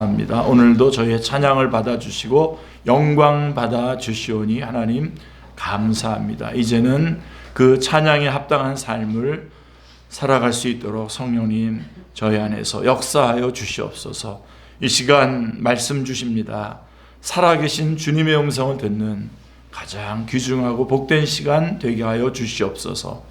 합니다. 오늘도 저희의 찬양을 받아주시고 영광 받아주시오니 하나님 감사합니다. 이제는 그 찬양에 합당한 삶을 살아갈 수 있도록 성령님 저희 안에서 역사하여 주시옵소서. 이 시간 말씀 주십니다. 살아계신 주님의 음성을 듣는 가장 귀중하고 복된 시간 되게 하여 주시옵소서.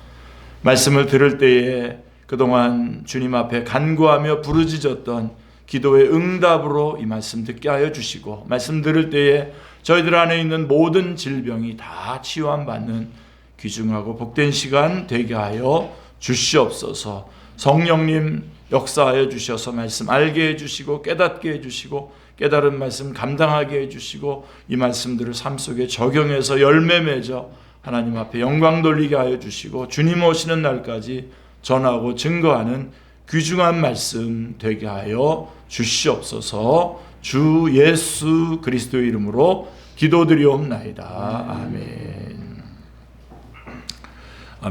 말씀을 들을 때에 그동안 주님 앞에 간구하며 부르짖었던 기도의 응답으로 이 말씀 듣게 하여 주시고, 말씀 들을 때에 저희들 안에 있는 모든 질병이 다 치유받는 귀중하고 복된 시간 되게 하여 주시옵소서. 성령님 역사하여 주셔서 말씀 알게 해주시고 깨닫게 해주시고 깨달은 말씀 감당하게 해주시고 이 말씀들을 삶 속에 적용해서 열매 맺어 하나님 앞에 영광 돌리게 하여 주시고 주님 오시는 날까지 전하고 증거하는 귀중한 말씀 되게 하여 주시옵소서. 주 예수 그리스도의 이름으로 기도드리옵나이다. 아멘.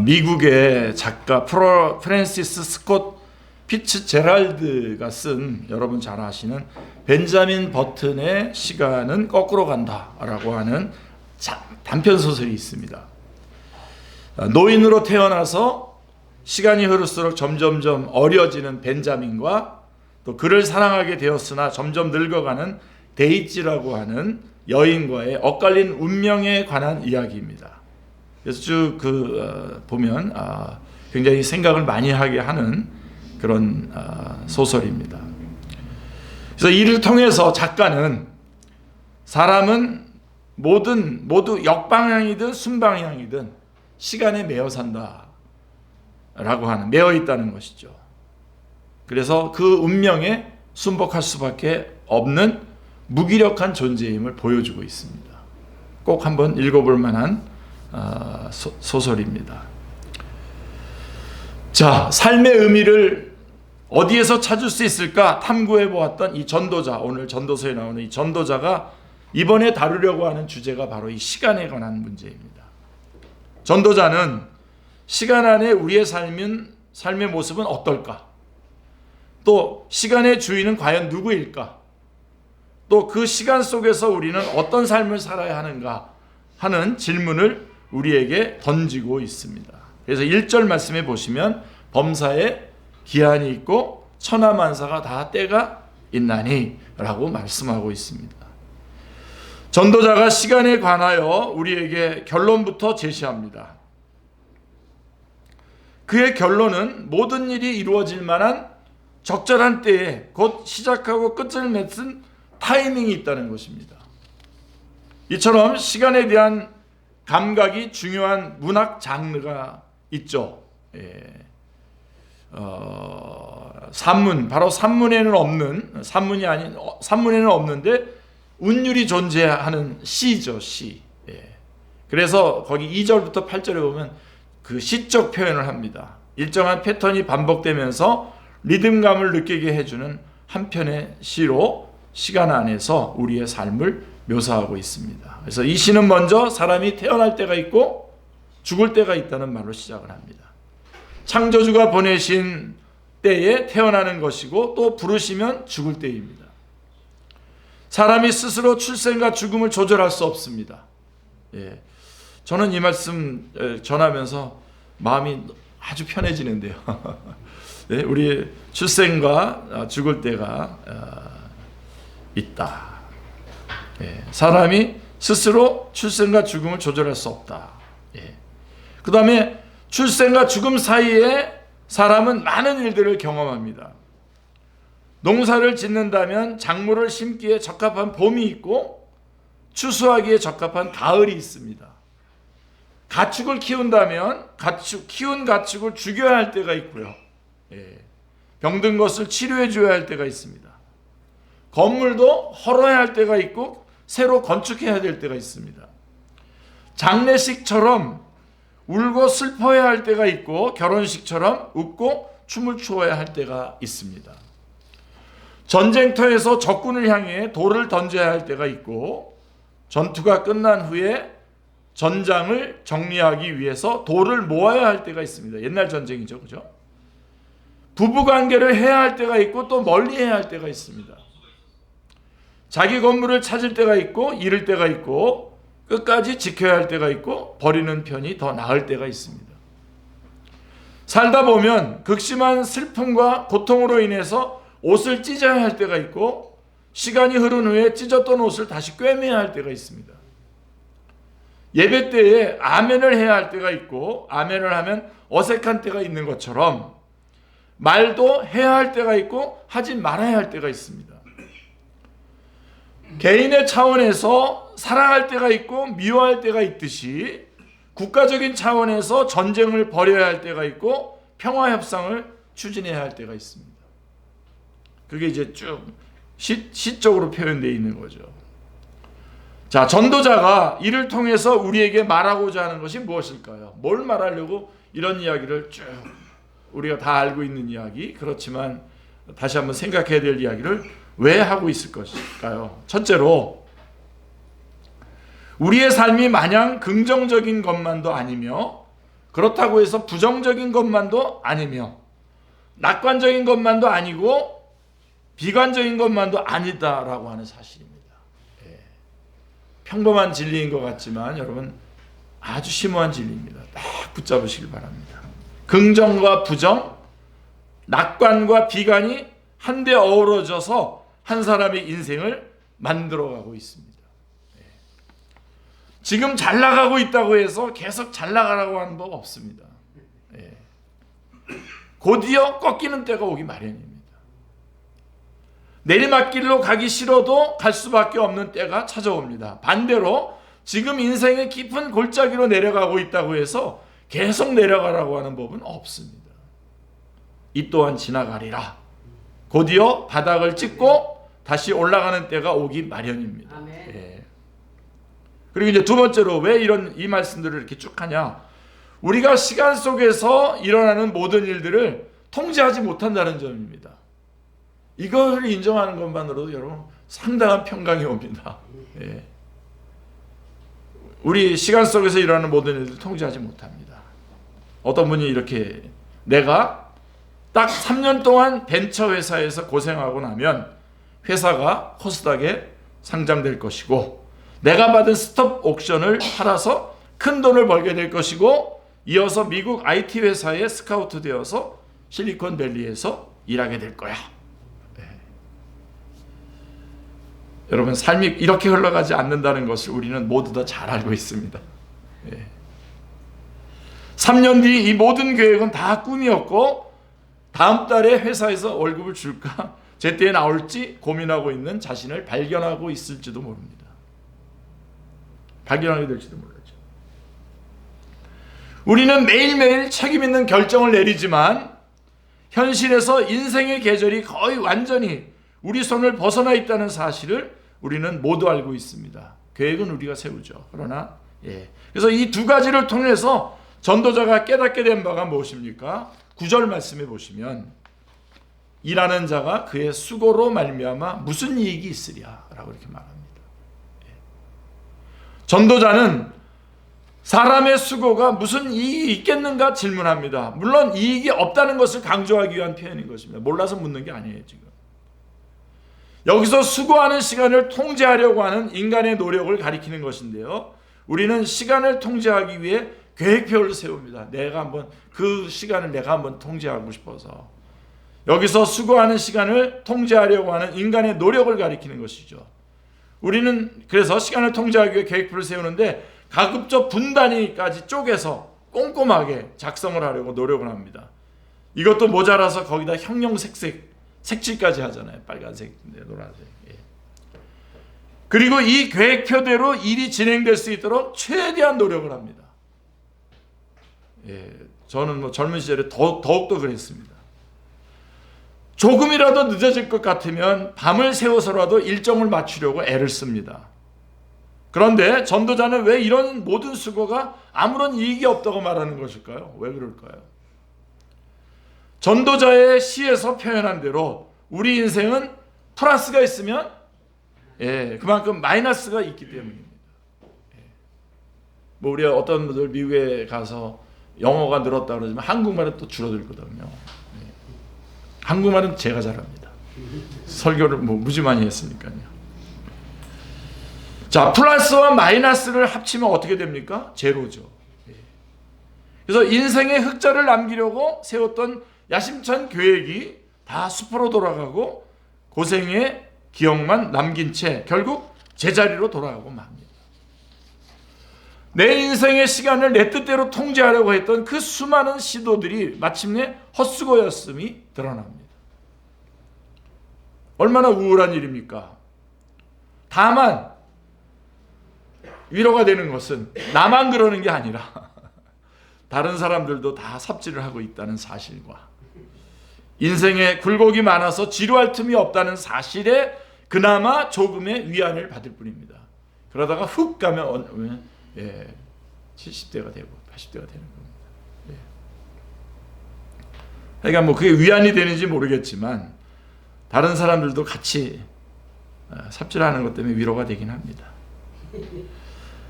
미국의 작가 프랜시스 스콧 피츠제랄드가 쓴, 여러분 잘 아시는 벤자민 버튼의 시간은 거꾸로 간다라고 하는 단편소설이 있습니다. 노인으로 태어나서 시간이 흐를수록 점점점 어려지는 벤자민과 또 그를 사랑하게 되었으나 점점 늙어가는 데이지라고 하는 여인과의 엇갈린 운명에 관한 이야기입니다. 그래서 쭉 보면 굉장히 생각을 많이 하게 하는 그런 소설입니다. 그래서 이를 통해서 작가는 사람은 모두 역방향이든 순방향이든 시간에 매여 산다 라고 하는, 매어 있다는 것이죠. 그래서 그 운명에 순복할 수밖에 없는 무기력한 존재임을 보여주고 있습니다. 꼭 한번 읽어볼 만한 소설입니다. 자, 삶의 의미를 어디에서 찾을 수 있을까 탐구해 보았던 이 전도자, 오늘 전도서에 나오는 이 전도자가 이번에 다루려고 하는 주제가 바로 이 시간에 관한 문제입니다. 전도자는 시간 안에 우리의 삶의 모습은 어떨까? 또 시간의 주인은 과연 누구일까? 또 그 시간 속에서 우리는 어떤 삶을 살아야 하는가 하는 질문을 우리에게 던지고 있습니다. 그래서 1절 말씀에 보시면 범사에 기한이 있고 천하만사가 다 때가 있나니 라고 말씀하고 있습니다. 전도자가 시간에 관하여 우리에게 결론부터 제시합니다. 그의 결론은 모든 일이 이루어질 만한 적절한 때에 곧 시작하고 끝을 맺은 타이밍이 있다는 것입니다. 이처럼 시간에 대한 감각이 중요한 문학 장르가 있죠. 산문, 바로 산문에는 없는데 운율이 존재하는 시죠, 시. 그래서 거기 2절부터 8절에 보면 그 시적 표현을 합니다. 일정한 패턴이 반복되면서 리듬감을 느끼게 해주는 한 편의 시로 시간 안에서 우리의 삶을 묘사하고 있습니다. 그래서 이 시는 먼저 사람이 태어날 때가 있고 죽을 때가 있다는 말로 시작을 합니다. 창조주가 보내신 때에 태어나는 것이고 또 부르시면 죽을 때입니다. 사람이 스스로 출생과 죽음을 조절할 수 없습니다. 저는 이 말씀 전하면서 마음이 아주 편해지는데요. 우리 출생과 죽을 때가 있다. 사람이 스스로 출생과 죽음을 조절할 수 없다. 그 다음에 출생과 죽음 사이에 사람은 많은 일들을 경험합니다. 농사를 짓는다면 작물을 심기에 적합한 봄이 있고 추수하기에 적합한 가을이 있습니다. 가축을 키운다면 키운 가축을 죽여야 할 때가 있고요. 병든 것을 치료해 줘야 할 때가 있습니다. 건물도 헐어야 할 때가 있고 새로 건축해야 될 때가 있습니다. 장례식처럼 울고 슬퍼해야 할 때가 있고 결혼식처럼 웃고 춤을 추어야 할 때가 있습니다. 전쟁터에서 적군을 향해 돌을 던져야 할 때가 있고 전투가 끝난 후에 전장을 정리하기 위해서 돌을 모아야 할 때가 있습니다. 옛날 전쟁이죠, 그죠? 부부관계를 해야 할 때가 있고 또 멀리 해야 할 때가 있습니다. 자기 건물을 찾을 때가 있고 잃을 때가 있고 끝까지 지켜야 할 때가 있고 버리는 편이 더 나을 때가 있습니다. 살다 보면 극심한 슬픔과 고통으로 인해서 옷을 찢어야 할 때가 있고 시간이 흐른 후에 찢었던 옷을 다시 꿰매야 할 때가 있습니다. 예배 때에 아멘을 해야 할 때가 있고 아멘을 하면 어색한 때가 있는 것처럼 말도 해야 할 때가 있고 하지 말아야 할 때가 있습니다. 개인의 차원에서 사랑할 때가 있고 미워할 때가 있듯이 국가적인 차원에서 전쟁을 벌여야 할 때가 있고 평화 협상을 추진해야 할 때가 있습니다. 그게 이제 쭉 시적으로 표현되어 있는 거죠. 자, 전도자가 이를 통해서 우리에게 말하고자 하는 것이 무엇일까요? 뭘 말하려고 이런 이야기를 쭉 우리가 다 알고 있는 이야기, 그렇지만 다시 한번 생각해야 될 이야기를 왜 하고 있을 것일까요? 첫째로 우리의 삶이 마냥 긍정적인 것만도 아니며 그렇다고 해서 부정적인 것만도 아니며 낙관적인 것만도 아니고 비관적인 것만도 아니다라고 하는 사실입니다. 평범한 진리인 것 같지만 여러분 아주 심오한 진리입니다. 딱 붙잡으시길 바랍니다. 긍정과 부정, 낙관과 비관이 한데 어우러져서 한 사람의 인생을 만들어가고 있습니다. 지금 잘 나가고 있다고 해서 계속 잘 나가라고 하는 법 없습니다. 곧이어 꺾이는 때가 오기 마련입니다. 내리막길로 가기 싫어도 갈 수밖에 없는 때가 찾아옵니다. 반대로 지금 인생의 깊은 골짜기로 내려가고 있다고 해서 계속 내려가라고 하는 법은 없습니다. 이 또한 지나가리라. 곧이어 바닥을 찍고 다시 올라가는 때가 오기 마련입니다. 그리고 이제 두 번째로 왜 이 말씀들을 이렇게 쭉 하냐? 우리가 시간 속에서 일어나는 모든 일들을 통제하지 못한다는 점입니다. 이걸 인정하는 것만으로도 여러분 상당한 평강이 옵니다. 우리 시간 속에서 일어나는 모든 일들을 통제하지 못합니다. 어떤 분이 이렇게 내가 딱 3년 동안 벤처 회사에서 고생하고 나면 회사가 코스닥에 상장될 것이고 내가 받은 스톱 옵션을 팔아서 큰 돈을 벌게 될 것이고 이어서 미국 IT 회사에 스카우트 되어서 실리콘밸리에서 일하게 될 거야. 여러분 삶이 이렇게 흘러가지 않는다는 것을 우리는 모두 다 잘 알고 있습니다. 3년 뒤 이 모든 계획은 다 꿈이었고 다음 달에 회사에서 월급을 줄까 제때에 나올지 고민하고 있는 자신을 발견하고 있을지도 모릅니다. 발견하게 될지도 모르죠. 우리는 매일매일 책임 있는 결정을 내리지만 현실에서 인생의 계절이 거의 완전히 우리 손을 벗어나 있다는 사실을 우리는 모두 알고 있습니다. 계획은 우리가 세우죠. 그러나 그래서 이 두 가지를 통해서 전도자가 깨닫게 된 바가 무엇입니까? 9절 말씀해 보시면 일하는 자가 그의 수고로 말미암아 무슨 이익이 있으랴 라고 이렇게 말합니다. 전도자는 사람의 수고가 무슨 이익이 있겠는가 질문합니다. 물론 이익이 없다는 것을 강조하기 위한 표현인 것입니다. 몰라서 묻는 게 아니에요. 지금 여기서 수고하는 시간을 통제하려고 하는 인간의 노력을 가리키는 것인데요, 우리는 시간을 통제하기 위해 계획표를 세웁니다. 내가 한번 그 시간을 내가 한번 통제하고 싶어서 여기서 수고하는 시간을 통제하려고 하는 인간의 노력을 가리키는 것이죠. 우리는 그래서 시간을 통제하기 위해 계획표를 세우는데 가급적 분단위까지 쪼개서 꼼꼼하게 작성을 하려고 노력을 합니다. 이것도 모자라서 거기다 형형색색 색칠까지 하잖아요. 빨간색, 노란색. 그리고 이 계획표대로 일이 진행될 수 있도록 최대한 노력을 합니다. 저는 젊은 시절에 더욱더 그랬습니다. 조금이라도 늦어질 것 같으면 밤을 새워서라도 일정을 맞추려고 애를 씁니다. 그런데 전도자는 왜 이런 모든 수고가 아무런 이익이 없다고 말하는 것일까요? 왜 그럴까요? 전도자의 시에서 표현한 대로 우리 인생은 플러스가 있으면 그만큼 마이너스가 있기 때문입니다. 뭐 우리가 어떤 분들 미국에 가서 영어가 늘었다 그러지만 한국말은 또 줄어들거든요. 한국말은 제가 잘합니다. 설교를 무지 많이 했으니까요. 자, 플러스와 마이너스를 합치면 어떻게 됩니까? 제로죠. 그래서 인생의 흑자를 남기려고 세웠던 야심찬 계획이 다 수포로 돌아가고 고생의 기억만 남긴 채 결국 제자리로 돌아가고 맙니다. 내 인생의 시간을 내 뜻대로 통제하려고 했던 그 수많은 시도들이 마침내 헛수고였음이 드러납니다. 얼마나 우울한 일입니까? 다만 위로가 되는 것은 나만 그러는 게 아니라 다른 사람들도 다 삽질을 하고 있다는 사실과 인생에 굴곡이 많아서 지루할 틈이 없다는 사실에 그나마 조금의 위안을 받을 뿐입니다. 그러다가 훅 가면 70대가 되고 80대가 되는 겁니다. 그러니까 뭐 그게 위안이 되는지 모르겠지만 다른 사람들도 같이 삽질하는 것 때문에 위로가 되긴 합니다.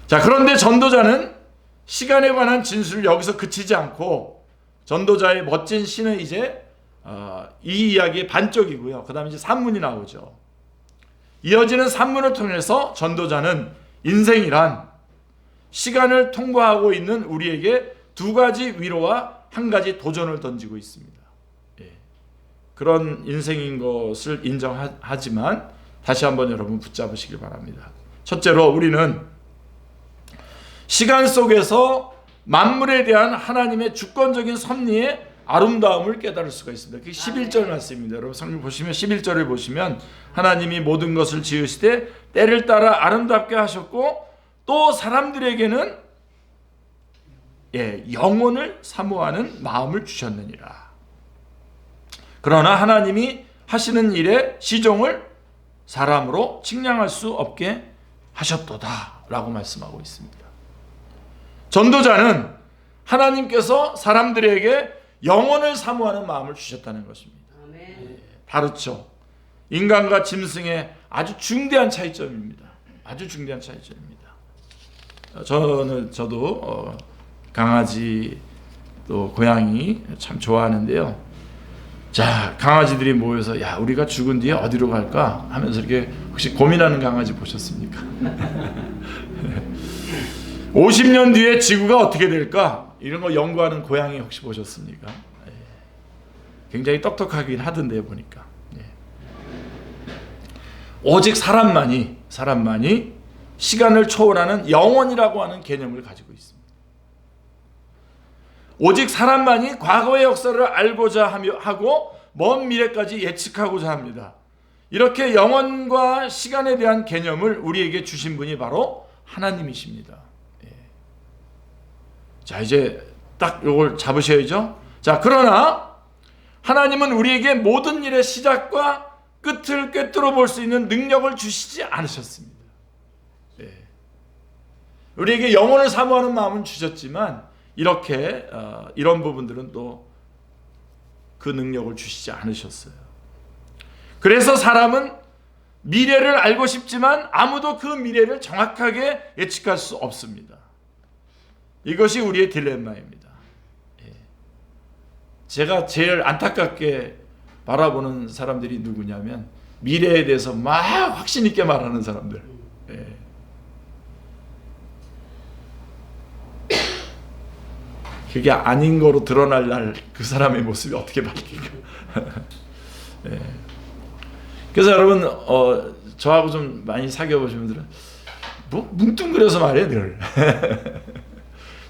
자, 그런데 전도자는 시간에 관한 진술을 여기서 그치지 않고 전도자의 멋진 시는 이제 이 이야기의 반쪽이고요. 그 다음에 이제 산문이 나오죠. 이어지는 산문을 통해서 전도자는 인생이란 시간을 통과하고 있는 우리에게 두 가지 위로와 한 가지 도전을 던지고 있습니다. 그런 인생인 것을 인정하지만 다시 한번 여러분 붙잡으시길 바랍니다. 첫째로 우리는 시간 속에서 만물에 대한 하나님의 주권적인 섭리의 아름다움을 깨달을 수가 있습니다. 그게 11절 말씀입니다. 여러분 성경 보시면 11절을 보시면 하나님이 모든 것을 지으시되 때를 따라 아름답게 하셨고 또 사람들에게는 영혼을 사모하는 마음을 주셨느니라. 그러나 하나님이 하시는 일의 시종을 사람으로 측량할 수 없게 하셨도다 라고 말씀하고 있습니다. 전도자는 하나님께서 사람들에게 영혼을 사모하는 마음을 주셨다는 것입니다. 다르죠. 인간과 짐승의 아주 중대한 차이점입니다. 아주 중대한 차이점입니다. 저도 강아지 또 고양이 참 좋아하는데요. 자, 강아지들이 모여서 야, 우리가 죽은 뒤에 어디로 갈까 하면서 이렇게 혹시 고민하는 강아지 보셨습니까? 50년 뒤에 지구가 어떻게 될까? 이런 거 연구하는 고양이 혹시 보셨습니까? 굉장히 똑똑하긴 하던데요, 보니까. 오직 사람만이 시간을 초월하는 영혼이라고 하는 개념을 가지고 있습니다. 오직 사람만이 과거의 역사를 알고자 하고 먼 미래까지 예측하고자 합니다. 이렇게 영혼과 시간에 대한 개념을 우리에게 주신 분이 바로 하나님이십니다. 자, 이제 딱 이걸 잡으셔야죠. 자, 그러나 하나님은 우리에게 모든 일의 시작과 끝을 꿰뚫어 볼 수 있는 능력을 주시지 않으셨습니다. 우리에게 영혼을 사모하는 마음은 주셨지만 이렇게 이런 부분들은 또 그 능력을 주시지 않으셨어요. 그래서 사람은 미래를 알고 싶지만 아무도 그 미래를 정확하게 예측할 수 없습니다. 이것이 우리의 딜레마입니다. 제가 제일 안타깝게 바라보는 사람들이 누구냐면 미래에 대해서 막 확신 있게 말하는 사람들. 그게 아닌 거로 드러날 날 그 사람의 모습이 어떻게 바뀔까? 그래서 여러분 저하고 좀 많이 사귀어 보신 분들은 뭐 뭉뚱그려서 말해 늘.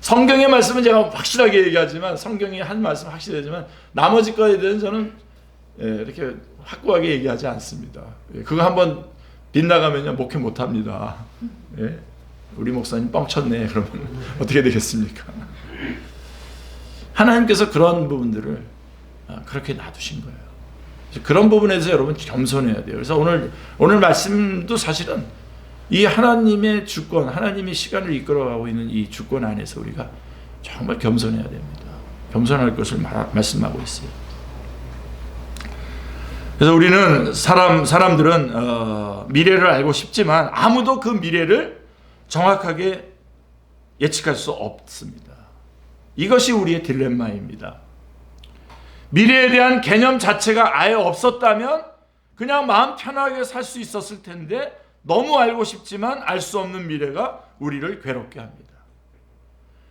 성경의 말씀은 제가 확실하게 얘기하지만 성경이 한 말씀 확실하지만 나머지 거에 대해서는 저는 이렇게 확고하게 얘기하지 않습니다. 그거 한번 빗나가면요 목회 못합니다. 우리 목사님 뻥쳤네 그러면 어떻게 되겠습니까? 하나님께서 그런 부분들을 그렇게 놔두신 거예요. 그런 부분에서 여러분 겸손해야 돼요. 그래서 오늘 말씀도 사실은 이 하나님의 주권, 하나님이 시간을 이끌어가고 있는 이 주권 안에서 우리가 정말 겸손해야 됩니다. 겸손할 것을 말씀하고 있어요. 그래서 우리는 사람들은 미래를 알고 싶지만 아무도 그 미래를 정확하게 예측할 수 없습니다. 이것이 우리의 딜레마입니다. 미래에 대한 개념 자체가 아예 없었다면 그냥 마음 편하게 살 수 있었을 텐데 너무 알고 싶지만 알 수 없는 미래가 우리를 괴롭게 합니다.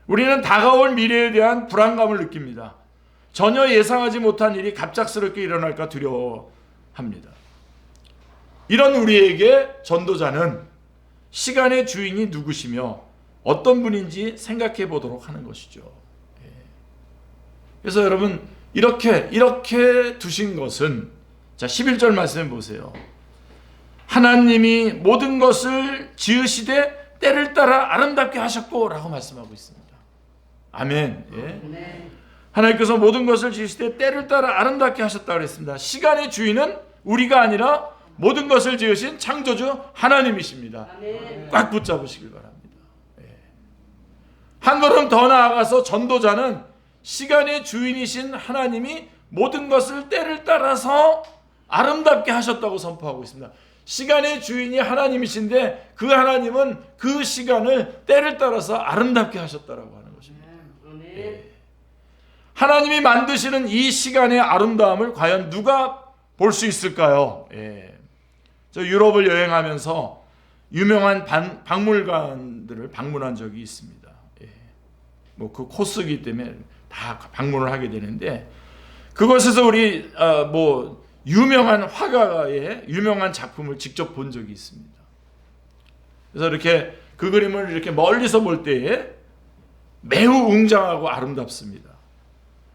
우리는 다가올 미래에 대한 불안감을 느낍니다. 전혀 예상하지 못한 일이 갑작스럽게 일어날까 두려워합니다. 이런 우리에게 전도자는 시간의 주인이 누구시며 어떤 분인지 생각해 보도록 하는 것이죠. 그래서 여러분 이렇게 두신 것은, 자 11절 말씀해 보세요. 하나님이 모든 것을 지으시되 때를 따라 아름답게 하셨고 라고 말씀하고 있습니다. 아멘. 예. 하나님께서 모든 것을 지으시되 때를 따라 아름답게 하셨다고 그랬습니다. 시간의 주인은 우리가 아니라 모든 것을 지으신 창조주 하나님이십니다. 꽉 붙잡으시길 바랍니다. 예. 한 걸음 더 나아가서 전도자는 시간의 주인이신 하나님이 모든 것을 때를 따라서 아름답게 하셨다고 선포하고 있습니다. 시간의 주인이 하나님이신데 그 하나님은 그 시간을 때를 따라서 아름답게 하셨다라고 하는 것입니다. 예. 하나님이 만드시는 이 시간의 아름다움을 과연 누가 볼 수 있을까요? 예. 저 유럽을 여행하면서 유명한 박물관들을 방문한 적이 있습니다. 예. 뭐 그 코스이기 때문에 다 방문을 하게 되는데, 그곳에서 우리 유명한 화가의 유명한 작품을 직접 본 적이 있습니다. 그래서 이렇게 그 그림을 이렇게 멀리서 볼 때에 매우 웅장하고 아름답습니다.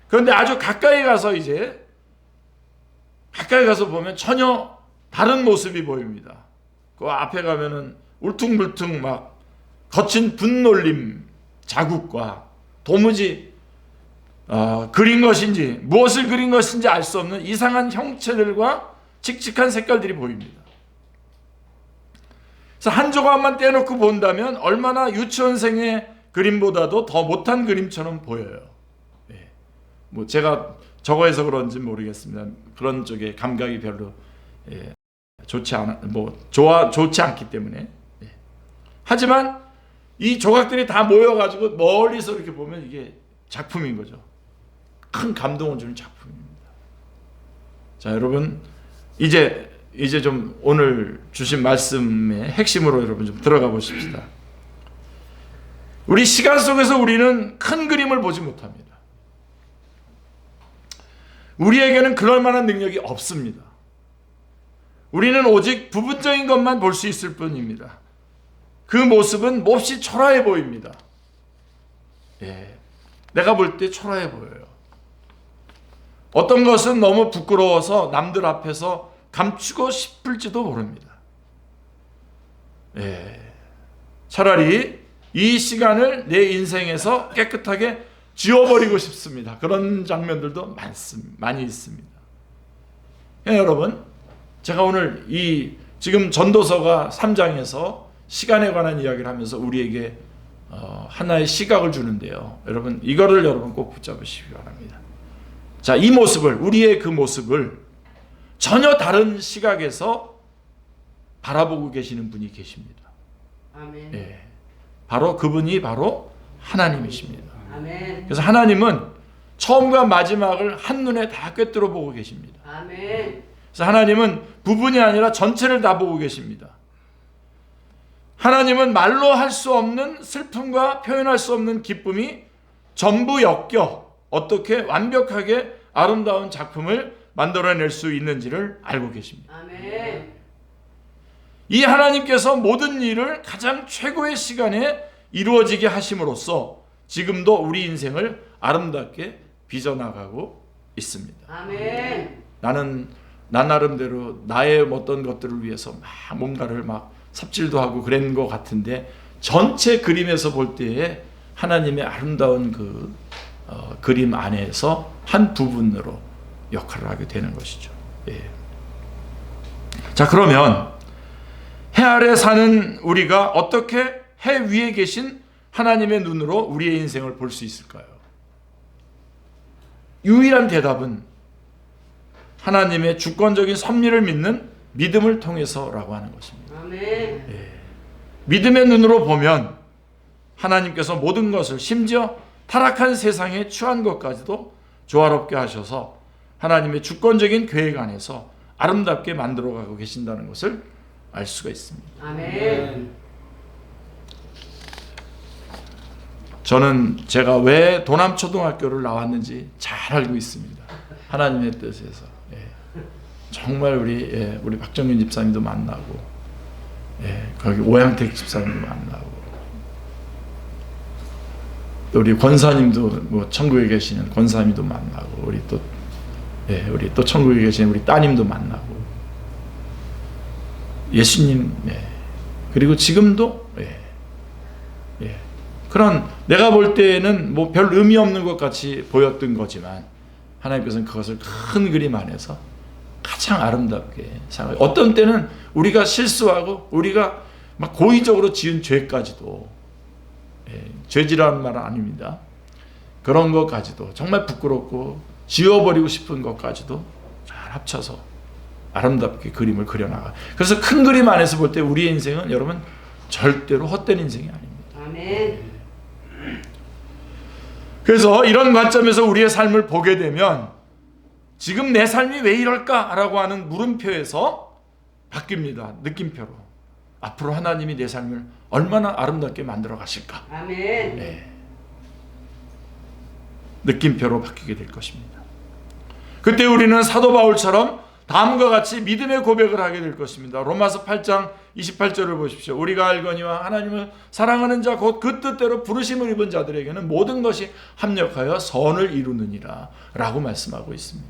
그런데 아주 가까이 가서 보면 전혀 다른 모습이 보입니다. 그 앞에 가면은 울퉁불퉁 막 거친 분놀림 자국과 도무지 그린 것인지 무엇을 그린 것인지 알 수 없는 이상한 형체들과 칙칙한 색깔들이 보입니다. 그래서 한 조각만 떼놓고 본다면 얼마나 유치원생의 그림보다도 더 못한 그림처럼 보여요. 예. 뭐 제가 저거해서 그런지 모르겠습니다. 그런 쪽에 감각이 별로 좋지 않기 때문에. 예. 하지만 이 조각들이 다 모여가지고 멀리서 이렇게 보면 이게 작품인 거죠. 큰 감동을 주는 작품입니다. 자, 여러분 이제 좀 오늘 주신 말씀의 핵심으로 여러분 좀 들어가 보십시다. 우리 시간 속에서 우리는 큰 그림을 보지 못합니다. 우리에게는 그럴 만한 능력이 없습니다. 우리는 오직 부분적인 것만 볼 수 있을 뿐입니다. 그 모습은 몹시 초라해 보입니다. 예, 내가 볼 때 초라해 보여요. 어떤 것은 너무 부끄러워서 남들 앞에서 감추고 싶을지도 모릅니다. 예, 차라리 이 시간을 내 인생에서 깨끗하게 지워버리고 싶습니다. 그런 장면들도 많이 있습니다. 예, 여러분, 제가 오늘 지금 전도서가 3장에서 시간에 관한 이야기를 하면서 우리에게 하나의 시각을 주는데요. 여러분, 이거를 여러분 꼭 붙잡으시기 바랍니다. 자, 이 모습을, 우리의 그 모습을 전혀 다른 시각에서 바라보고 계시는 분이 계십니다. 아멘. 예, 그분이 바로 하나님이십니다. 아멘. 그래서 하나님은 처음과 마지막을 한눈에 다 꿰뚫어 보고 계십니다. 아멘. 그래서 하나님은 부분이 아니라 전체를 다 보고 계십니다. 하나님은 말로 할 수 없는 슬픔과 표현할 수 없는 기쁨이 전부 엮여 어떻게 완벽하게 아름다운 작품을 만들어낼 수 있는지를 알고 계십니다. 아멘. 이 하나님께서 모든 일을 가장 최고의 시간에 이루어지게 하심으로써 지금도 우리 인생을 아름답게 빚어나가고 있습니다. 아멘. 나 나름대로 나의 어떤 것들을 위해서 막 뭔가를 막 삽질도 하고 그런 것 같은데, 전체 그림에서 볼 때에 하나님의 아름다운 그 그림 안에서 한 부분으로 역할을 하게 되는 것이죠. 예. 자, 그러면 해 아래 사는 우리가 어떻게 해 위에 계신 하나님의 눈으로 우리의 인생을 볼 수 있을까요? 유일한 대답은 하나님의 주권적인 섭리를 믿는 믿음을 통해서라고 하는 것입니다. 아멘. 예. 믿음의 눈으로 보면 하나님께서 모든 것을, 심지어 타락한 세상에 처한 것까지도 조화롭게 하셔서 하나님의 주권적인 계획 안에서 아름답게 만들어가고 계신다는 것을 알 수가 있습니다. 아멘. 저는 제가 왜 도남초등학교를 나왔는지 잘 알고 있습니다. 하나님의 뜻에서. 정말 우리 박정균 집사님도 만나고, 거기 오양택 집사님도 만나고, 또 우리 권사님도 뭐 천국에 계시는 권사님도 만나고, 우리 또 천국에 계시는 우리 따님도 만나고, 예수님, 그리고 지금도 그런 내가 볼 때는 뭐 별 의미 없는 것 같이 보였던 거지만 하나님께서는 그것을 큰 그림 안에서 가장 아름답게 생각해요. 어떤 때는 우리가 실수하고 우리가 막 고의적으로 지은 죄까지도, 죄지라는 말은 아닙니다. 그런 것까지도 정말 부끄럽고 지워버리고 싶은 것까지도 잘 합쳐서 아름답게 그림을 그려나가. 그래서 큰 그림 안에서 볼 때 우리의 인생은 여러분 절대로 헛된 인생이 아닙니다. 아멘. 그래서 이런 관점에서 우리의 삶을 보게 되면 지금 내 삶이 왜 이럴까라고 하는 물음표에서 바뀝니다. 느낌표로. 앞으로 하나님이 내 삶을 얼마나 아름답게 만들어 가실까. 아멘. 느낌표로 바뀌게 될 것입니다. 그때 우리는 사도 바울처럼 다음과 같이 믿음의 고백을 하게 될 것입니다. 로마서 8장 28절을 보십시오. 우리가 알거니와 하나님을 사랑하는 자 곧 그 뜻대로 부르심을 입은 자들에게는 모든 것이 합력하여 선을 이루느니라 라고 말씀하고 있습니다.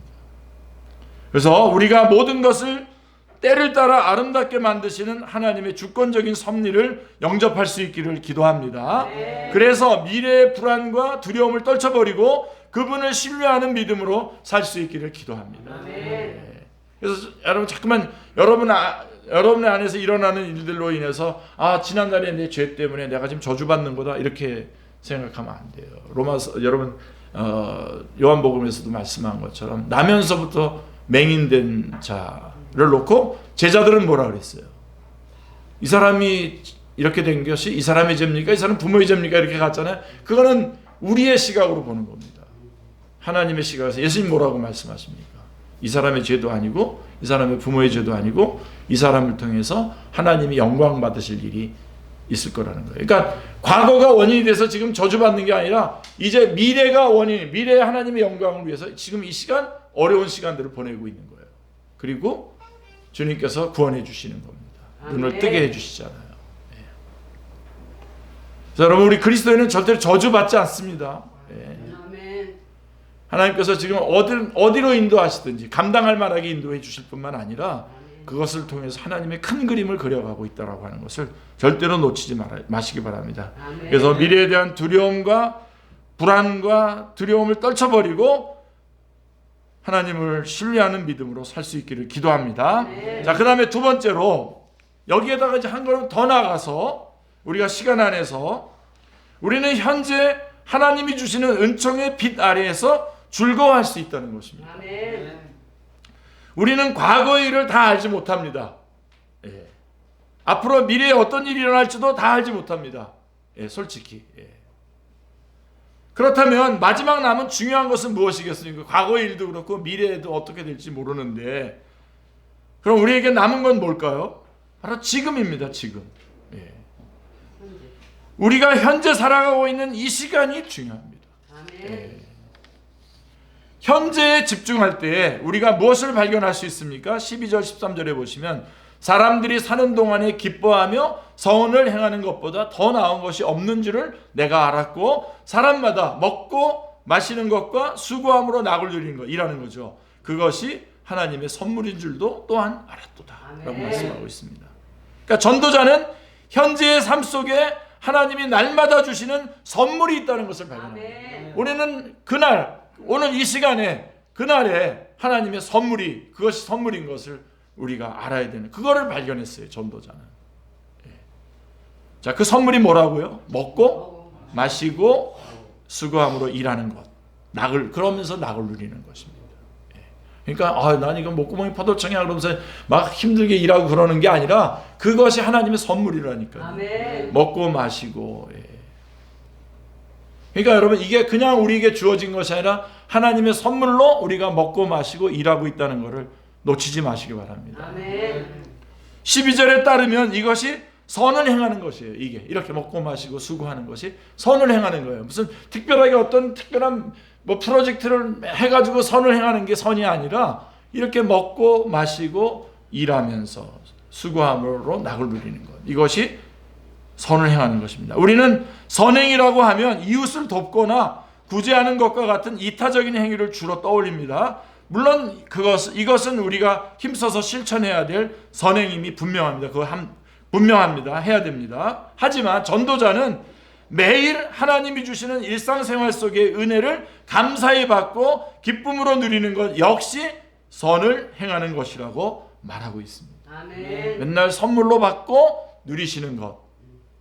그래서 우리가 모든 것을 때를 따라 아름답게 만드시는 하나님의 주권적인 섭리를 영접할 수 있기를 기도합니다. 그래서 미래의 불안과 두려움을 떨쳐버리고 그분을 신뢰하는 믿음으로 살 수 있기를 기도합니다. 그래서 여러분 자꾸만 여러분의 안에서 일어나는 일들로 인해서 지난날에 내 죄 때문에 내가 지금 저주받는 거다 이렇게 생각하면 안 돼요. 로마서 여러분 요한복음에서도 말씀한 것처럼 나면서부터 맹인된 자를 놓고 제자들은 뭐라 그랬어요? 이 사람이 이렇게 된 것이 이 사람의 죄입니까? 이 사람 부모의 죄입니까? 이렇게 갔잖아요. 그거는 우리의 시각으로 보는 겁니다. 하나님의 시각에서 예수님 뭐라고 말씀하십니까? 이 사람의 죄도 아니고 이 사람의 부모의 죄도 아니고 이 사람을 통해서 하나님이 영광 받으실 일이 있을 거라는 거예요. 그러니까 과거가 원인이 돼서 지금 저주받는 게 아니라 이제 미래가 원인, 미래의 하나님의 영광을 위해서 지금 이 시간 어려운 시간들을 보내고 있는 거예요. 그리고 주님께서 구원해 주시는 겁니다. 눈을 뜨게 해주시잖아요. 그래서 여러분 우리 그리스도인은 절대로 저주받지 않습니다. 하나님께서 지금 어디로 인도하시든지 감당할 만하게 인도해 주실 뿐만 아니라 그것을 통해서 하나님의 큰 그림을 그려가고 있다라고 하는 것을 절대로 놓치지 마시기 바랍니다. 그래서 미래에 대한 두려움과 불안과 두려움을 떨쳐버리고 하나님을 신뢰하는 믿음으로 살 수 있기를 기도합니다. 자, 그 다음에 두 번째로 여기에다가 이제 한 걸음 더 나아가서 우리가 시간 안에서 우리는 현재 하나님이 주시는 은총의 빛 아래에서 즐거워할 수 있다는 것입니다. 아멘. 우리는 과거의 일을 다 알지 못합니다. 앞으로 미래에 어떤 일이 일어날지도 다 알지 못합니다. 솔직히. 그렇다면 마지막 남은 중요한 것은 무엇이겠습니까? 과거의 일도 그렇고 미래에도 어떻게 될지 모르는데 그럼 우리에게 남은 건 뭘까요? 바로 지금입니다. 지금. 우리가 현재 살아가고 있는 이 시간이 중요합니다. 현재에 집중할 때 우리가 무엇을 발견할 수 있습니까? 12절 13절에 보시면 사람들이 사는 동안에 기뻐하며 선을 행하는 것보다 더 나은 것이 없는 줄을 내가 알았고 사람마다 먹고 마시는 것과 수고함으로 낙을 누리는 것 이라는 거죠. 그것이 하나님의 선물인 줄도 또한 알았도다 라고 말씀하고 있습니다. 그러니까 전도자는 현재의 삶 속에 하나님이 날마다 주시는 선물이 있다는 것을 발견합니다. 우리는 그날 오늘 이 시간에 그날에 하나님의 선물이 그것이 선물인 것을 우리가 알아야 되는 그거를 발견했어요. 전도자는. 자, 그 선물이 뭐라고요? 먹고 마시고 수고함으로 일하는 것. 그러면서 낙을 누리는 것입니다. 그러니까 난 이거 목구멍이 퍼돌청이야 그러면서 막 힘들게 일하고 그러는 게 아니라 그것이 하나님의 선물이라니까요. 아멘. 먹고 마시고. 그러니까 여러분 이게 그냥 우리에게 주어진 것이 아니라 하나님의 선물로 우리가 먹고 마시고 일하고 있다는 것을 놓치지 마시기 바랍니다. 아멘. 12절에 따르면 이것이 선을 행하는 것이에요. 이게 이렇게 먹고 마시고 수고하는 것이 선을 행하는 거예요. 무슨 특별하게 어떤 특별한 뭐 프로젝트를 해가지고 선을 행하는 게 선이 아니라 이렇게 먹고 마시고 일하면서 수고함으로 낙을 누리는 것, 이것이 선을 행하는 것입니다. 우리는 선행이라고 하면 이웃을 돕거나 구제하는 것과 같은 이타적인 행위를 주로 떠올립니다. 물론 이것은 우리가 힘써서 실천해야 될 선행임이 분명합니다. 분명합니다. 해야 됩니다. 하지만 전도자는 매일 하나님이 주시는 일상생활 속의 은혜를 감사히 받고 기쁨으로 누리는 것 역시 선을 행하는 것이라고 말하고 있습니다. 아멘. 맨날 선물로 받고 누리시는 것,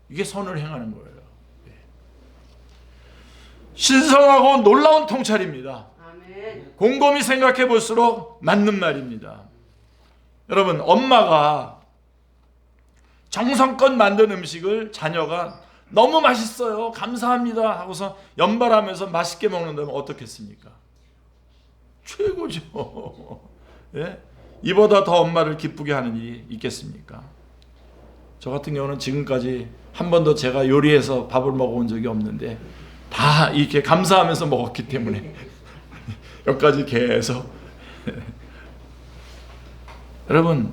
이게 선을 행하는 거예요. 신성하고 놀라운 통찰입니다. 아멘. 곰곰이 생각해 볼수록 맞는 말입니다. 여러분, 엄마가 정성껏 만든 음식을 자녀가 너무 맛있어요, 감사합니다 하고서 연발하면서 맛있게 먹는다면 어떻겠습니까? 최고죠. 예? 이보다 더 엄마를 기쁘게 하는 일이 있겠습니까? 저 같은 경우는 지금까지 한 번도 제가 요리해서 밥을 먹어본 적이 없는데 다 이렇게 감사하면서 먹었기 때문에 여기까지 계속 여러분,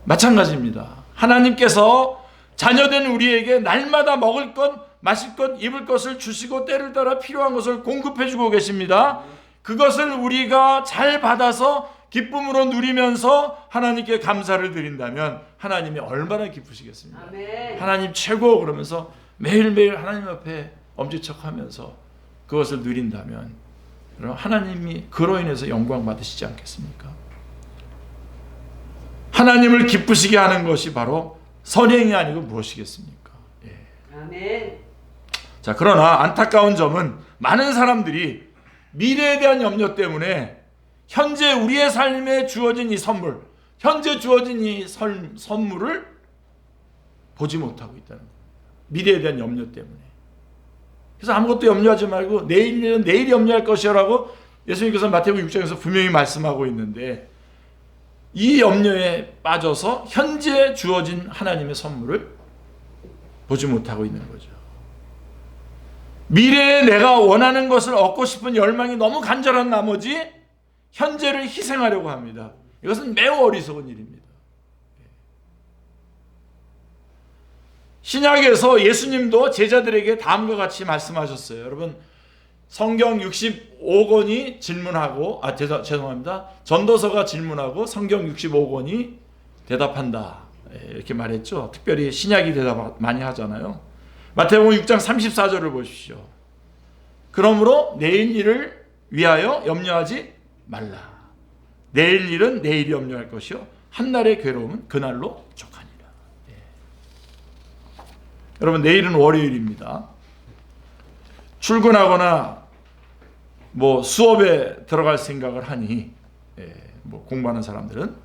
마찬가지입니다. 하나님께서 자녀된 우리에게 날마다 먹을 것, 마실 것, 입을 것을 주시고 때를 따라 필요한 것을 공급해 주고 계십니다. 그것을 우리가 잘 받아서 기쁨으로 누리면서 하나님께 감사를 드린다면 하나님이 얼마나 기쁘시겠습니까? 아멘. 하나님 최고 그러면서 매일매일 하나님 앞에 엄지척하면서 그것을 누린다면 그럼 하나님이 그로 인해서 영광 받으시지 않겠습니까? 하나님을 기쁘시게 하는 것이 바로 선행이 아니고 무엇이겠습니까? 예. 아멘. 자, 그러나 안타까운 점은 많은 사람들이 미래에 대한 염려 때문에 현재 우리의 삶에 주어진 이 선물, 현재 주어진 이 선물을 보지 못하고 있다는 거예요. 미래에 대한 염려 때문에. 그래서 아무것도 염려하지 말고 내일은 내일 염려할 것이라고 예수님께서 마태복음 6장에서 분명히 말씀하고 있는데, 이 염려에 빠져서 현재 주어진 하나님의 선물을 보지 못하고 있는 거죠. 미래에 내가 원하는 것을 얻고 싶은 열망이 너무 간절한 나머지 현재를 희생하려고 합니다. 이것은 매우 어리석은 일입니다. 신약에서 예수님도 제자들에게 다음과 같이 말씀하셨어요. 여러분, 성경 65권이 질문하고 죄송합니다. 전도서가 질문하고 성경 65권이 대답한다, 이렇게 말했죠. 특별히 신약이 대답 많이 하잖아요. 마태복음 6장 34절을 보십시오. 그러므로 내일 일을 위하여 염려하지 말라. 내일 일은 내일이 염려할 것이요 한날의 괴로움은 그날로 족하니라. 여러분, 내일은 월요일입니다. 출근하거나 뭐 수업에 들어갈 생각을 하니 뭐 공부하는 사람들은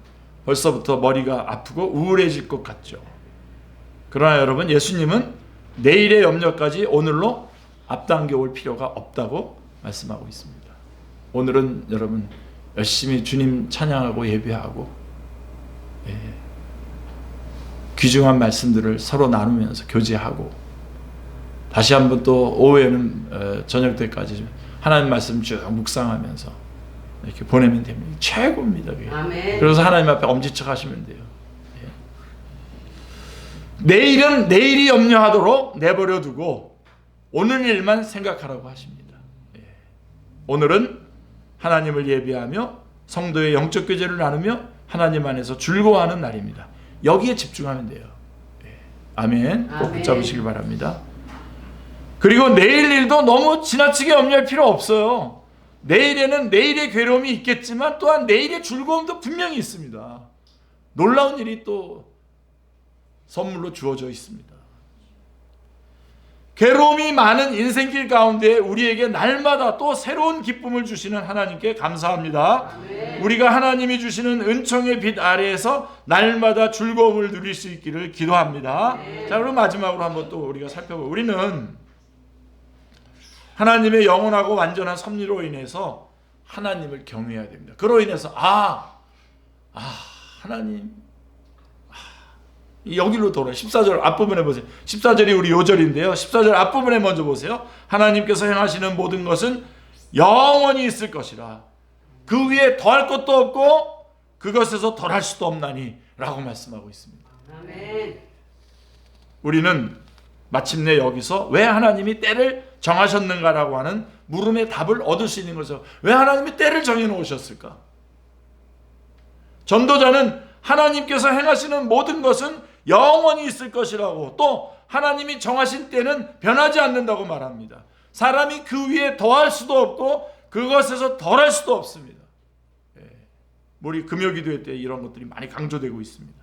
벌써부터 머리가 아프고 우울해질 것 같죠. 그러나 여러분, 예수님은 내일의 염려까지 오늘로 앞당겨 올 필요가 없다고 말씀하고 있습니다. 오늘은 여러분 열심히 주님 찬양하고 예배하고 귀중한 말씀들을 서로 나누면서 교제하고 다시 한번 또 오후에는 저녁 때까지 하나님 말씀 쭉 묵상하면서 이렇게 보내면 됩니다. 최고입니다. 그게. 아멘. 그래서 하나님 앞에 엄지척 하시면 돼요. 내일은 내일이 염려하도록 내버려 두고 오늘 일만 생각하라고 하십니다. 오늘은 하나님을 예배하며 성도의 영적 교제를 나누며 하나님 안에서 즐거워하는 날입니다. 여기에 집중하면 돼요. 아멘. 꼭 붙잡으시길 바랍니다. 그리고 내일 일도 너무 지나치게 염려할 필요 없어요. 내일에는 내일의 괴로움이 있겠지만 또한 내일의 즐거움도 분명히 있습니다. 놀라운 일이 또 선물로 주어져 있습니다. 괴로움이 많은 인생길 가운데 우리에게 날마다 또 새로운 기쁨을 주시는 하나님께 감사합니다. 아멘. 우리가 하나님이 주시는 은총의 빛 아래에서 날마다 즐거움을 누릴 수 있기를 기도합니다. 아멘. 자, 그럼 마지막으로 한번 또 우리가 살펴보고, 우리는 하나님의 영원하고 완전한 섭리로 인해서 하나님을 경외해야 됩니다. 그로 인해서 하나님 여기로 돌아요. 14절 앞부분에 보세요. 14절이 우리 요절인데요. 14절 앞부분에 먼저 보세요. 하나님께서 행하시는 모든 것은 영원히 있을 것이라. 그 위에 더할 것도 없고 그것에서 덜할 수도 없나니 라고 말씀하고 있습니다. 아멘. 우리는 마침내 여기서 왜 하나님이 때를 정하셨는가라고 하는 물음의 답을 얻을 수 있는 거죠. 왜 하나님이 때를 정해놓으셨을까? 전도자는 하나님께서 행하시는 모든 것은 영원히 있을 것이라고, 또 하나님이 정하신 때는 변하지 않는다고 말합니다. 사람이 그 위에 더할 수도 없고 그것에서 덜할 수도 없습니다. 우리 금요기도회 때 이런 것들이 많이 강조되고 있습니다.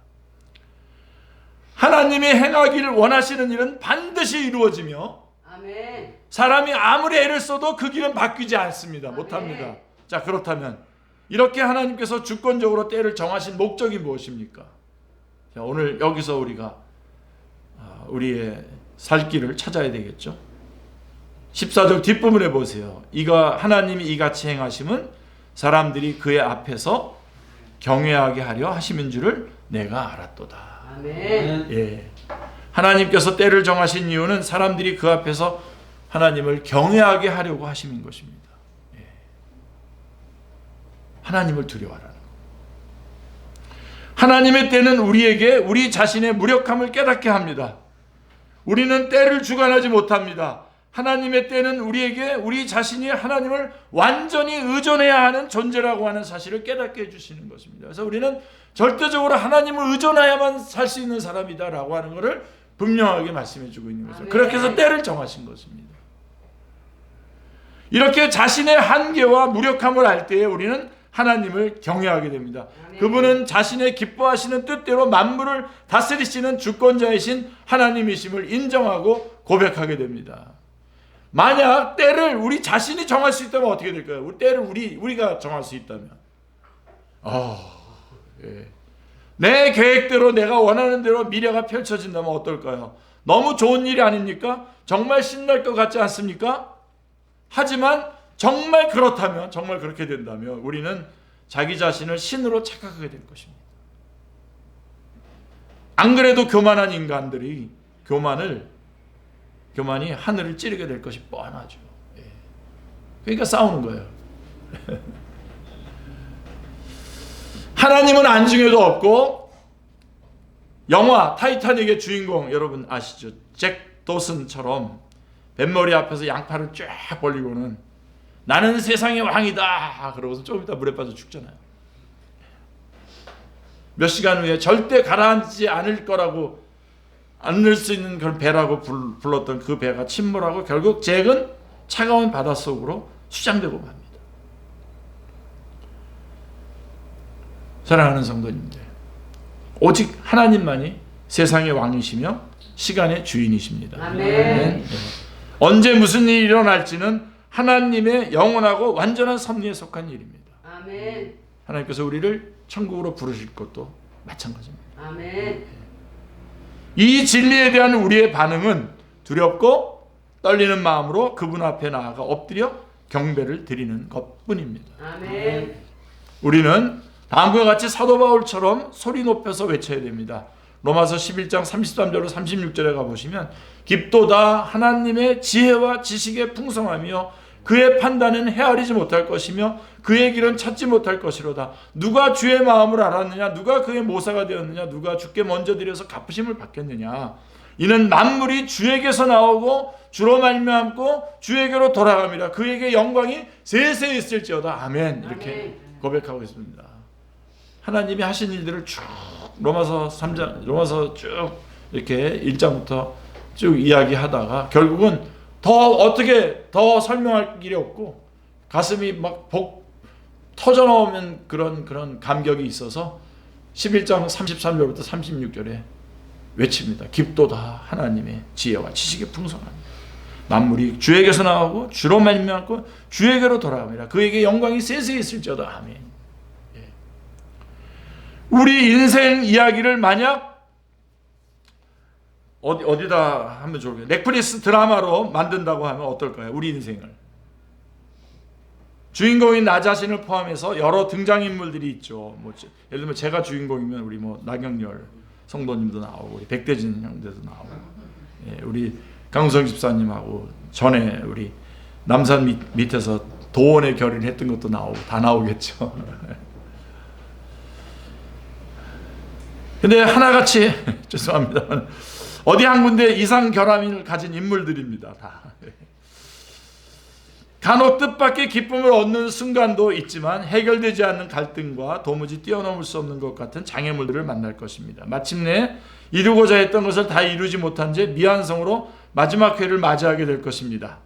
하나님이 행하기를 원하시는 일은 반드시 이루어지며 아멘. 사람이 아무리 애를 써도 그 길은 바뀌지 않습니다. 못합니다. 자, 그렇다면 이렇게 하나님께서 주권적으로 때를 정하신 목적이 무엇입니까? 자, 오늘 여기서 우리가 우리의 살 길을 찾아야 되겠죠. 14절 뒷부분에 보세요. 이가 하나님이 이같이 행하심은 사람들이 그의 앞에서 경외하게 하려 하심인 줄을 내가 알았도다. 아멘. 예. 하나님께서 때를 정하신 이유는 사람들이 그 앞에서 하나님을 경외하게 하려고 하심인 것입니다. 예. 하나님을 두려워하라는 것. 하나님의 때는 우리에게 우리 자신의 무력함을 깨닫게 합니다. 우리는 때를 주관하지 못합니다. 하나님의 때는 우리에게 우리 자신이 하나님을 완전히 의존해야 하는 존재라고 하는 사실을 깨닫게 해주시는 것입니다. 그래서 우리는 절대적으로 하나님을 의존해야만 살 수 있는 사람이다라고 하는 것을 분명하게 말씀해주고 있는 거죠. 그렇게 해서 때를 정하신 것입니다. 이렇게 자신의 한계와 무력함을 알 때에 우리는 하나님을 경외하게 됩니다. 그분은 자신의 기뻐하시는 뜻대로 만물을 다스리시는 주권자이신 하나님이심을 인정하고 고백하게 됩니다. 만약 때를 우리 자신이 정할 수 있다면 어떻게 될까요? 때를 우리가 정할 수 있다면, 예. 내 계획대로 내가 원하는 대로 미래가 펼쳐진다면 어떨까요? 너무 좋은 일이 아닙니까? 정말 신날 것 같지 않습니까? 하지만 정말 그렇다면, 정말 그렇게 된다면 우리는 자기 자신을 신으로 착각하게 될 것입니다. 안 그래도 교만한 인간들이 교만이 하늘을 찌르게 될 것이 뻔하죠. 예. 그러니까 싸우는 거예요. 하나님은 안중에도 없고, 영화 타이타닉의 주인공 여러분 아시죠? 잭 도슨처럼 뱃머리 앞에서 양팔을 쫙 벌리고는 나는 세상의 왕이다 그러고서 조금 있다 물에 빠져 죽잖아요. 몇 시간 후에 절대 가라앉지 않을 거라고, 않을 수 있는 그런 배라고 불렀던 그 배가 침몰하고 결국 잭은 차가운 바닷속으로 수장되고 맙니다. 사랑하는 성도님들, 오직 하나님만이 세상의 왕이시며 시간의 주인이십니다. 아멘. 언제 무슨 일이 일어날지는 하나님의 영원하고 완전한 섭리에 속한 일입니다. 아멘. 하나님께서 우리를 천국으로 부르실 것도 마찬가지입니다. 아멘. 이 진리에 대한 우리의 반응은 두렵고 떨리는 마음으로 그분 앞에 나아가 엎드려 경배를 드리는 것뿐입니다. 아멘. 우리는 다음과 같이 사도 바울처럼 소리 높여서 외쳐야 됩니다. 로마서 11장 33절로 36절에 가보시면 깊도다 하나님의 지혜와 지식의 풍성하며 그의 판단은 헤아리지 못할 것이며 그의 길은 찾지 못할 것이로다. 누가 주의 마음을 알았느냐? 누가 그의 모사가 되었느냐? 누가 주께 먼저 드려서 갚으심을 받겠느냐? 이는 만물이 주에게서 나오고 주로 말미암고 주에게로 돌아갑니다. 그에게 영광이 세세 있을지어다. 아멘. 이렇게 아멘. 고백하고 있습니다. 하나님이 하신 일들을 쭉 로마서 3장, 로마서 쭉 이렇게 1장부터 쭉 이야기하다가 결국은 어떻게 더 설명할 길이 없고 가슴이 막 터져 나오면 그런 감격이 있어서 11장 33절부터 36절에 외칩니다. 깊도다 하나님의 지혜와 지식의 풍성함. 만물이 주에게서 나오고 주로 말미암고 주에게로 돌아갑니다. 그에게 영광이 세세 있을지어다. 아멘. 예. 우리 인생 이야기를 만약 어디다 하면 좋을까요? 넷플릭스 드라마로 만든다고 하면 어떨까요? 우리 인생을. 주인공인 나 자신을 포함해서 여러 등장인물들이 있죠. 예를 들면 제가 주인공이면 우리 나경열 성도님도 나오고 우리 백대진 형제도 나오고 예, 우리 강우성 집사님하고 전에 우리 남산 밑에서 도원의 결의했던 것도 나오고 다 나오겠죠. 근데 하나같이 죄송합니다. 어디 한 군데 이상 결함을 가진 인물들입니다. 다. 간혹 뜻밖의 기쁨을 얻는 순간도 있지만 해결되지 않는 갈등과 도무지 뛰어넘을 수 없는 것 같은 장애물들을 만날 것입니다. 마침내 이루고자 했던 것을 다 이루지 못한 채 미완성으로 마지막 회를 맞이하게 될 것입니다.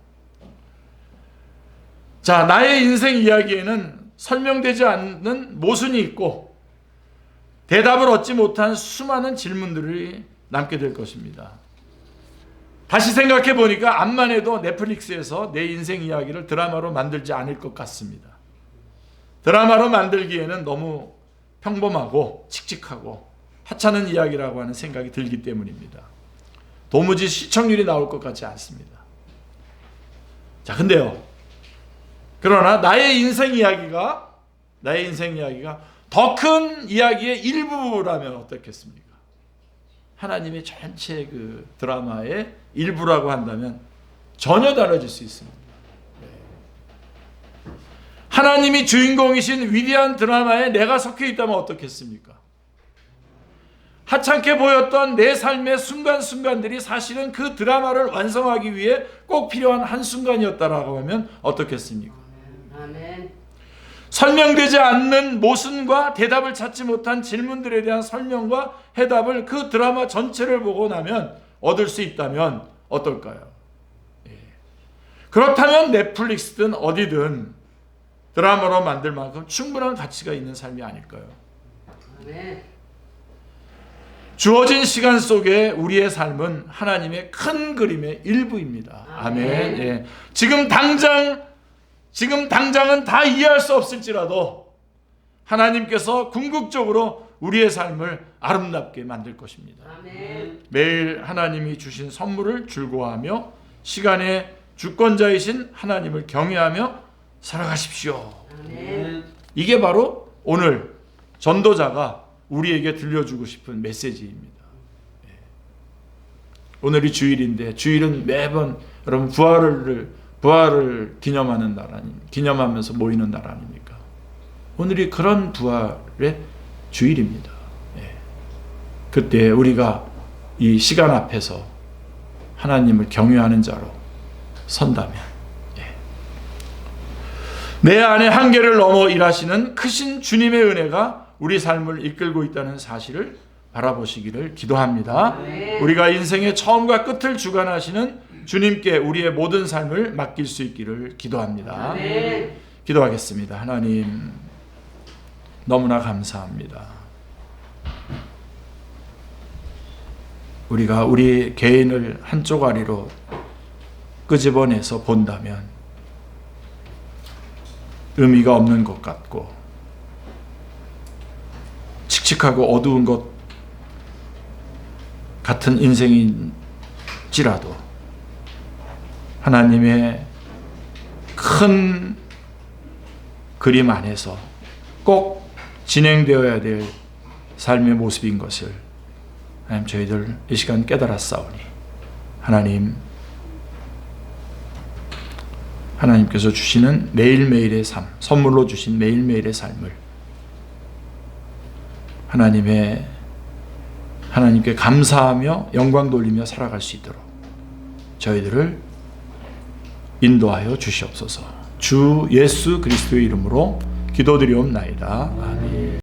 자, 나의 인생 이야기에는 설명되지 않는 모순이 있고 대답을 얻지 못한 수많은 질문들이 남게 될 것입니다. 다시 생각해 보니까 암만 해도 넷플릭스에서 내 인생 이야기를 드라마로 만들지 않을 것 같습니다. 드라마로 만들기에는 너무 평범하고 칙칙하고 하찮은 이야기라고 하는 생각이 들기 때문입니다. 도무지 시청률이 나올 것 같지 않습니다. 자, 근데요. 그러나 나의 인생 이야기가 더 큰 이야기의 일부라면 어떻겠습니까? 하나님의 전체 그 드라마의 일부라고 한다면 전혀 달라질 수 있습니다. 하나님이 주인공이신 위대한 드라마에 내가 섞여 있다면 어떻겠습니까? 하찮게 보였던 내 삶의 순간순간들이 사실은 그 드라마를 완성하기 위해 꼭 필요한 한순간이었다라고 하면 어떻겠습니까? 아멘. 설명되지 않는 모순과 대답을 찾지 못한 질문들에 대한 설명과 해답을 그 드라마 전체를 보고 나면 얻을 수 있다면 어떨까요? 예. 그렇다면 넷플릭스든 어디든 드라마로 만들 만큼 충분한 가치가 있는 삶이 아닐까요? 아멘. 주어진 시간 속에 우리의 삶은 하나님의 큰 그림의 일부입니다. 아멘. 예. 지금 당장은 다 이해할 수 없을지라도 하나님께서 궁극적으로 우리의 삶을 아름답게 만들 것입니다. 아멘. 매일 하나님이 주신 선물을 즐거워하며 시간의 주권자이신 하나님을 경외하며 살아가십시오. 아멘. 이게 바로 오늘 전도자가 우리에게 들려주고 싶은 메시지입니다. 오늘이 주일인데 주일은 매번 여러분 부활을 기념하는 날 기념하면서 모이는 날 아닙니까? 오늘이 그런 부활의 주일입니다. 예. 그때 우리가 이 시간 앞에서 하나님을 경외하는 자로 선다면 예. 내 안에 한계를 넘어 일하시는 크신 주님의 은혜가 우리 삶을 이끌고 있다는 사실을 바라보시기를 기도합니다. 아멘. 우리가 인생의 처음과 끝을 주관하시는 주님께 우리의 모든 삶을 맡길 수 있기를 기도합니다. 아멘. 기도하겠습니다. 하나님 너무나 감사합니다. 우리가 우리 개인을 한 쪼가리로 끄집어내서 본다면 의미가 없는 것 같고 칙칙하고 어두운 것 같은 인생인지라도 하나님의 큰 그림 안에서 꼭 진행되어야 될 삶의 모습인 것을 하나님 저희들 이 시간 깨달았사오니 하나님께서 주시는 매일매일의 삶, 선물로 주신 매일매일의 삶을 하나님께 감사하며 영광 돌리며 살아갈 수 있도록 저희들을 인도하여 주시옵소서. 주 예수 그리스도의 이름으로 기도드리옵나이다. 아멘.